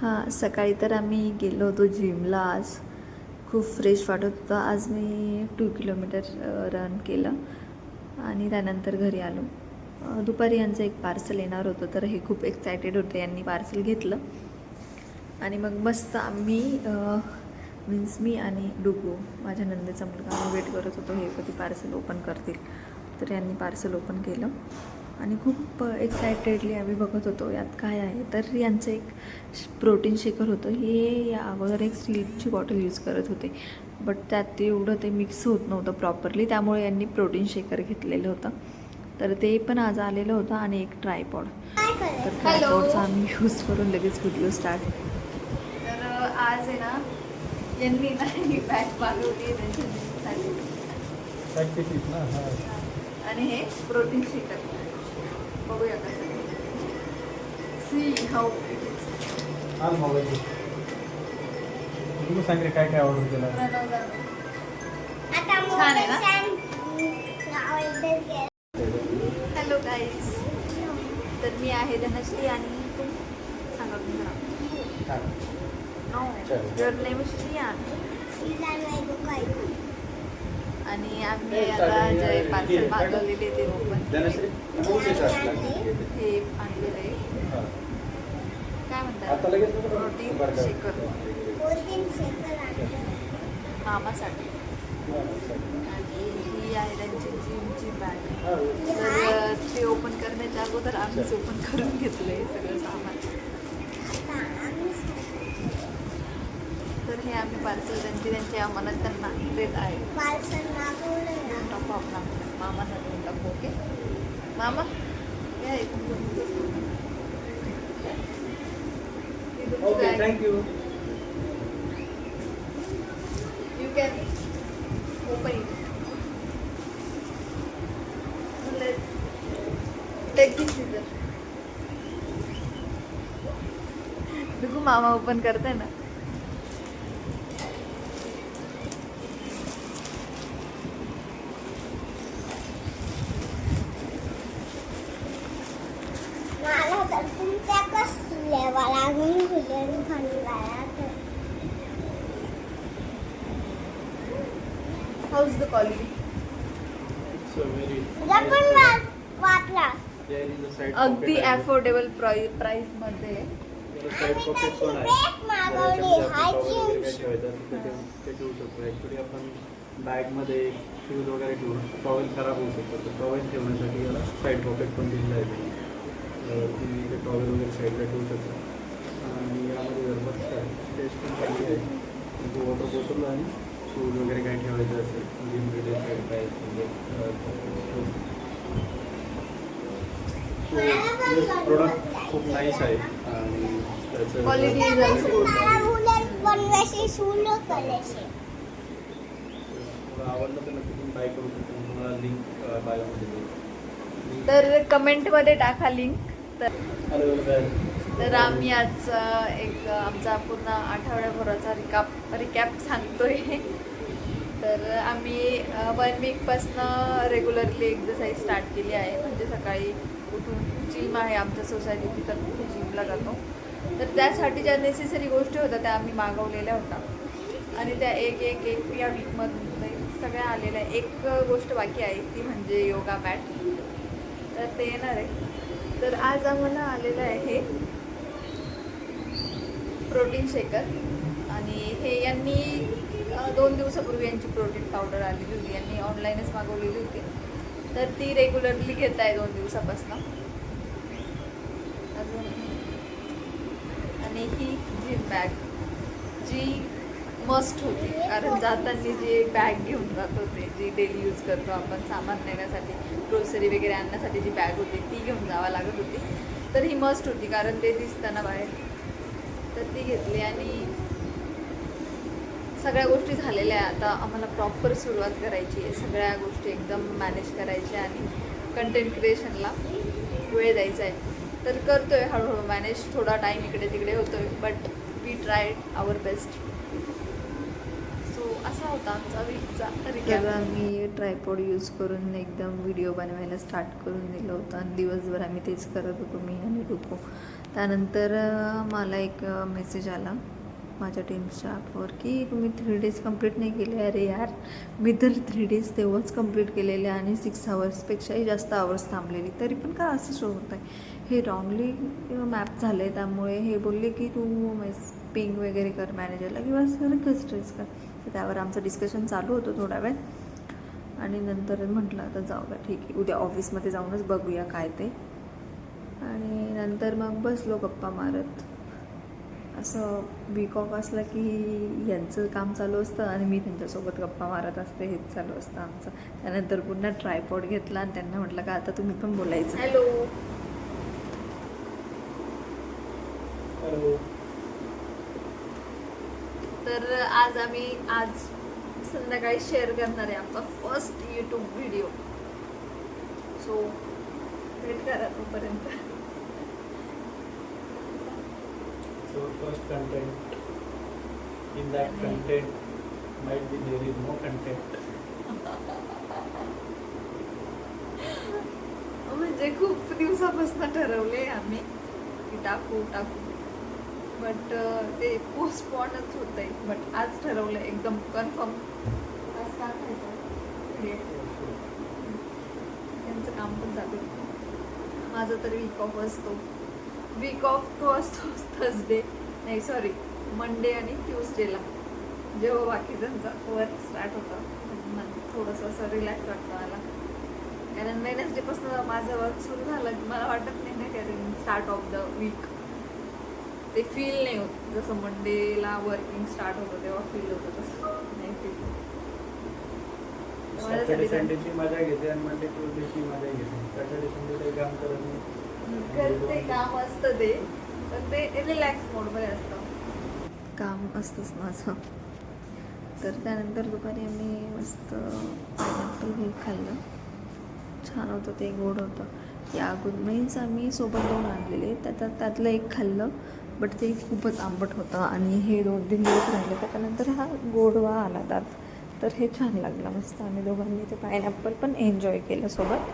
हां, सकाळी तर आम्ही गेलो होतो जिमला आज. खूप फ्रेश वाटत होतं. आज मी 2 किलोमीटर रन केलं आणि त्यानंतर घरी आलो. दुपारी यांचं एक पार्सल येणार होतं, तर हे खूप एक्सायटेड होते. यांनी पार्सल घेतलं आणि मग मस्त आम्ही मीन्स मी आणि डुगू, माझ्या नंदेचा मुलगा, आम्ही वेट करत होतो हे कधी पार्सल ओपन करतील. तर यांनी पार्सल ओपन केलं आणि खूप एक्सायटेडली आम्ही बघत होतो यात काय आहे. तर यांचं एक प्रोटीन शेकर होतं. हे या अगोदर एक स्टीलची बॉटल यूज करत होते, बट त्यात एवढं ते मिक्स होत नव्हतं प्रॉपरली, त्यामुळे यांनी प्रोटीन शेकर घेतलेलं होतं. तर ते पण आज आलेलं होतं आणि एक ट्रायपॉड. तर ट्रायपॉडचा आम्ही यूज करून लगेच व्हिडिओ स्टार्ट. तर आज आहे ना यांनी ना ही बॅग मागवली त्यांच्यासाठी आणि हे प्रोटीन शेकर बघूया कसं. See how it is. तुम्ही सांग रे काय काय ऑर्डर केलं. छान आहे ना. हॅलो गाईज, तर मी आहे धनश्री आणि तू सांगा तुमचं नाव. Your name is Shriyan. आणि आम्ही आता जे पार्सल मागवलेले ते ओपन हे आणलेलं आहे. काय म्हणतात, प्रोटीन शेकर मामासाठी. आणि ही आहे त्यांची जिमची बॅग. तर ते ओपन करण्याच्या अगोदर आम्हीच ओपन करून घेतलं आहे सगळं सामान. तर हे आम्ही पार्सल त्यांची अमानत त्यांना देत आहे. देऊन टाकू आपण मामांना देऊन टाकू. ओके मामा, thank you. You can open it. Take this scissor. देखो मामा ओपन करते ना. How's the quality? अगदी अफोर्डेबल प्राइस मध्ये. आपण बॅग मध्ये शूज वगैरे ठेवून टॉवेल खराब होऊ शकतो, तर टॉवेल ठेवण्यासाठी याला साईड पॉकेट पण दिलेलं आहे. तुम्ही इथे टॉवेल वगैरे साईडला ठेवू शकता. आणि यामध्ये जर स्पेस पण चांगली आहे. म्हणजे वॉटर बॉटल आणि शूज वगैरे काही ठेवायचं असेल, जिम रिलेटेड काय प्रोडक्ट खूप नाईस आहे. आणि त्याचं क्वालिटी इज ऑल्सो गुड. आवडलं तर नक्की तुम्ही बाय करू शकता. तुम्हाला लिंक बायोमध्ये देईल. तर कमेंटमध्ये टाका लिंक. हॅलो. तर आम्ही आज एक आमचा पूर्ण आठवड्याभराचा रिकॅप सांगतोय. तर आम्ही 1 वीकपासनं रेग्युलरली एक्सरसाइज स्टार्ट केली आहे. म्हणजे सकाळी उठून जिम आहे आमच्या सोसायटीची, तर तिथे जिमला जातो. तर त्यासाठी ज्या नेसेसरी गोष्टी होत्या त्या आम्ही मागवलेल्या होत्या आणि त्या एक या वीकमध्ये सगळ्या आलेल्या आहे. एक गोष्ट बाकी आहे ती म्हणजे योगा मॅट. तर ते येणार आहे. तर आज आम्हाला आलेलं आहे हे प्रोटीन शेकर. आणि हे यांनी 2 दिवसापूर्वी यांची प्रोटीन पावडर आलेली होती. यांनी ऑनलाईनच मागवलेली होती, तर ती रेग्युलरली घेत आहे 2 दिवसापासून अजून. आणि ही जिम बॅग जी मस्ट होती, कारण जाताना जी बॅग घेऊन जात होते, जी डेली यूज करतो आपण सामान नेण्यासाठी, ग्रोसरी वगैरे आणण्यासाठी जी बॅग होती ती घेऊन जावं लागत होती. तर ही मस्ट होती कारण ते दिसताना बाहेर. तर ती घेतली आणि सगळ्या गोष्टी झालेल्या आहे. आता आम्हाला प्रॉपर सुरुवात करायची आहे. सगळ्या गोष्टी एकदम मॅनेज करायच्या आणि कंटेंट क्रिएशनला वेळ द्यायचा आहे. तर करतो आहे हळूहळू मॅनेज. थोडा टाईम इकडे तिकडे होतो आहे, but we tried our best. So असा होता आमचा वीकचा तर आम्ही ट्रायपॉड यूज करून एकदम व्हिडिओ बनवायला स्टार्ट करून दिलं होतं आणि दिवसभर आम्ही तेच करत होतो, मी आणि डुको. त्यानंतर मला एक मेसेज आला माझ्या टीमच्या ॲपवर की तुम्ही 3 डेज कंप्लीट नाही केले. अरे यार, मी तर 3 डेज तेव्हाच कंप्लीट केलेले आणि 6 आवर्सपेक्षाही जास्त आवर्स थांबलेली, तरी पण का असं शो होत आहे. हे रॉंगली मॅप झालं आहे. त्यामुळे हे बोलले की तू पिंग वगैरे कर मॅनेजरला किंवा सर स्ट्रेस कर. तर त्यावर आमचं डिस्कशन चालू होतं थोडा वेळ आणि नंतर म्हटलं आता जाऊ का, ठीक आहे, उद्या ऑफिसमध्ये जाऊनच बघूया काय ते. आणि नंतर मग बसलो गप्पा मारत. असं वीक ऑफ असलं की यांचं काम चालू असतं आणि मी त्यांच्यासोबत गप्पा मारत असते, हेच चालू असतं आमचं. त्यानंतर पुन्हा ट्रायपॉड घेतला आणि त्यांना म्हटलं का आता तुम्ही पण बोलायचं. हॅलो. तर आज संध्याकाळी शेअर करणार आहे आमचा first YouTube video. So wait करा तोपर्यंत. So first content, in that content might be there is no content. म्हणजे खूप दिवसापासून ठरवले आम्ही की टाकू, बट ते पोस्टपोनच होत आहे. बट आज ठरवलं एकदम कन्फर्म आज टाकायचं. त्यांचं काम पण चालू आहे. माझं तर वीक ऑफ असतो. वीक ऑफ तो असतो थर्सडे, नाही सॉरी, मंडे आणि ट्यूसडेला, जेव्हा बाकीच्यांचा वर्क स्टार्ट होतं. थोडंसं असं रिलॅक्स वाटतं मला, कारण वेडनेसडेपासून माझं वर्क सुरू झालं की मला वाटत नाही ना कारण स्टार्ट ऑफ द वीक ते फील नाही होत. जसं मंडेला वर्किंग स्टार्ट होतं तेव्हा फील होतं, तसं नाही फील होत. सॅटर्डे संडेची मजा घेते आणि मंडे ट्यूसडेची मजा घेते. सॅटर्डे संडे काही काम करत नाही, करते काम असतं ते, पण ते रिलॅक्स मोडमध्ये असतं, काम असतंच माझं. तर त्यानंतर दुपारी आम्ही मस्त पायनॅपल केक खाल्लं. छान होतं ते, गोड होतं. या मीन्स आम्ही सोबत 2 आणलेले, त्यातलं एक खाल्लं, बट ते खूपच आंबट होतं आणि हे 2-3 दिवस राहिले. त्याच्यानंतर हा गोडवा आला त्यात, तर हे छान लागलं मस्त. आम्ही दोघांनी ते पायनॅपल पण एन्जॉय केलं सोबत.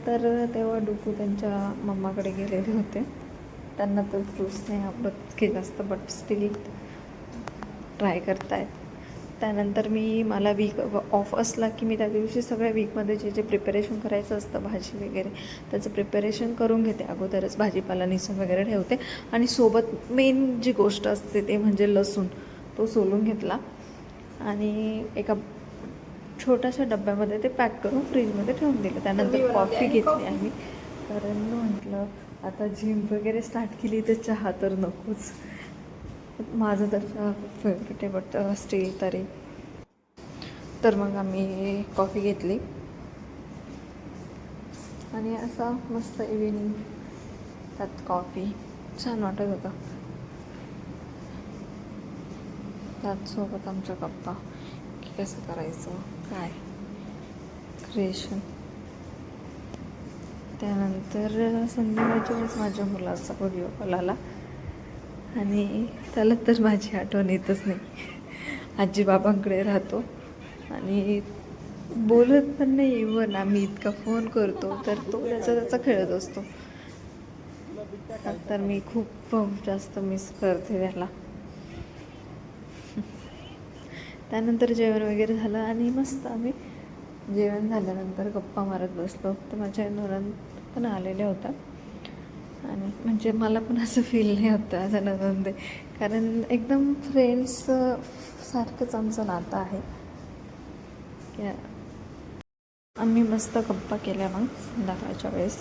तर तेव्हा डुकू त्यांच्या मम्माकडे गेलेले होते. त्यांना तर फ्रूट्स नाही आवडत की जास्त, बट स्टील ट्राय करतायत. त्यानंतर मला वीक ऑफ असला की मी त्या दिवशी सगळ्या वीकमध्ये जे प्रिपरेशन करायचं असतं भाजी वगैरे त्याचं प्रिपरेशन करून घेते अगोदरच. भाजीपाला निसून वगैरे ठेवते आणि सोबत मेन जी गोष्ट असते ते म्हणजे लसूण, तो सोलून घेतला आणि एका छोट्याशा डब्यामध्ये ते पॅक करून फ्रीजमध्ये ठेवून दिलं. त्यानंतर कॉफी घेतली आम्ही, कारण म्हटलं आता जिम वगैरे स्टार्ट केली तर चहा तर नकोच. माझं तर चहा खूप फेवरेट आहे, बट स्टील तरी. तर मग आम्ही कॉफी घेतली आणि असा मस्त इव्हिनिंग त्यात कॉफी छान वाटत होता. त्याचसोबत आमच्या गप्पा की कसं करायचं काय क्रिएशन. त्यानंतर संध्याकाळच्या वेळेस माझ्या मुलाचा व्हिडिओ कॉल आला आणि त्याला तर माझी आठवण येतच नाही. आजी बाबांकडे राहतो आणि बोलत पण नाही. इव्हन आम्ही इतका फोन करतो तर तो त्याचा खेळत असतो. तर मी खूप जास्त मिस करते त्याला. त्यानंतर जेवण वगैरे झालं आणि मस्त आम्ही जेवण झाल्यानंतर गप्पा मारत बसलो. तर माझ्या नणंद पण आलेल्या होत्या आणि म्हणजे मला पण असं फील नाही होतं असं नणंद आहे, कारण एकदम फ्रेंड्स सारखंच आमचं नातं आहे. आम्ही मस्त गप्पा केल्या मग संध्याकाळच्या वेळेस.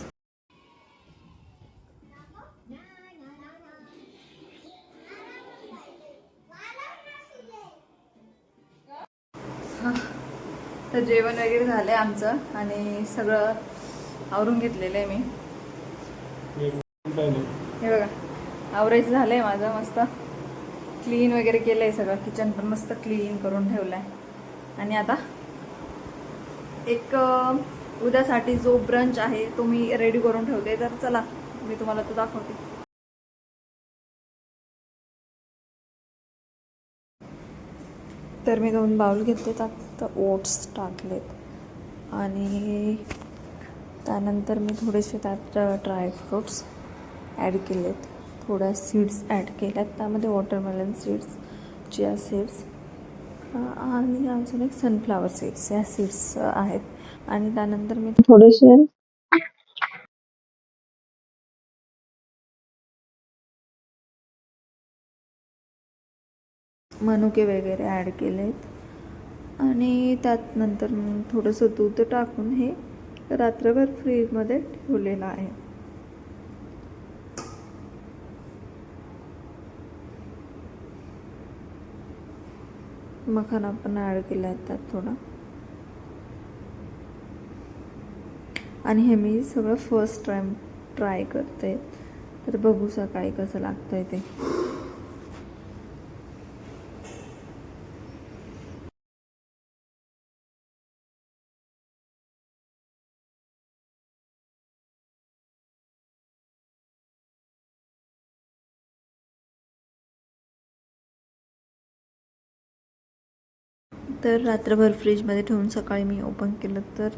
तर जेवण वगैरे झालं आहे आमचं आणि सगळं आवरून घेतलेलं आहे मी. हे बघा, आवरायचं झालं आहे माझं. मस्त क्लीन वगैरे केलं आहे सगळं. किचन पण मस्त क्लीन करून ठेवलं आहे. आणि आता एक उद्यासाठी जो ब्रंच आहे तो मी रेडी करून ठेवते. तर चला मी तुम्हाला तो दाखवते. तर मी 2 बाउल घेतले, त्यात ओट्स टाकलेत आणि त्यानंतर मी थोडेसे त्यात ड्रायफ्रूट्स ॲड केलेत, थोड्या सीड्स ॲड केल्यात, त्यामध्ये वॉटरमेलन सीड्स, चिया सीड्स आणि अजून एक सनफ्लावर सीड्स, या सीड्स आहेत. आणि त्यानंतर मी थोडेसे मनुके वगैरे ॲड केलेत आणि त्यात नंतर मग थोडंसं दूध टाकून हे रात्रभर फ्रीजमध्ये ठेवलेलं आहे. मखाना पण ॲड केला आहे त्यात थोडा. आणि हे मी सगळं फर्स्ट टाईम ट्राय करते, तर बघू सकाळी कसं लागतं आहे ते. तर रात्रभर फ्रीजमध्ये ठेवून सकाळी मी ओपन केलं तर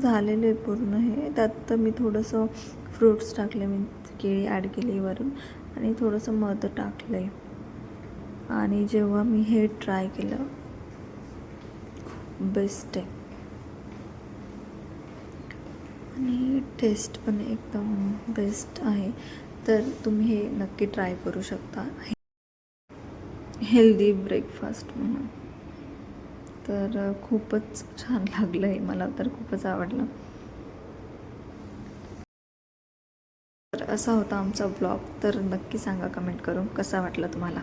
झालेलं आहे पूर्ण हे. त्यात तर मी थोडंसं फ्रूट्स टाकले, मी केळी ॲड केली वरून आणि थोडंसं मध टाकलं आहे. आणि जेव्हा मी हे ट्राय केलं, बेस्ट आहे आणि टेस्ट पण एकदम बेस्ट आहे. तर तुम्ही हे नक्की ट्राय करू शकता, हेल्दी ब्रेकफास्ट म्हणून. तर खूपच छान लागलं आहे, मला तर खूपच आवडलं. तर असा होता आमचा व्लॉग. तर नक्की सांगा कमेंट करून कसा वाटला तुम्हाला.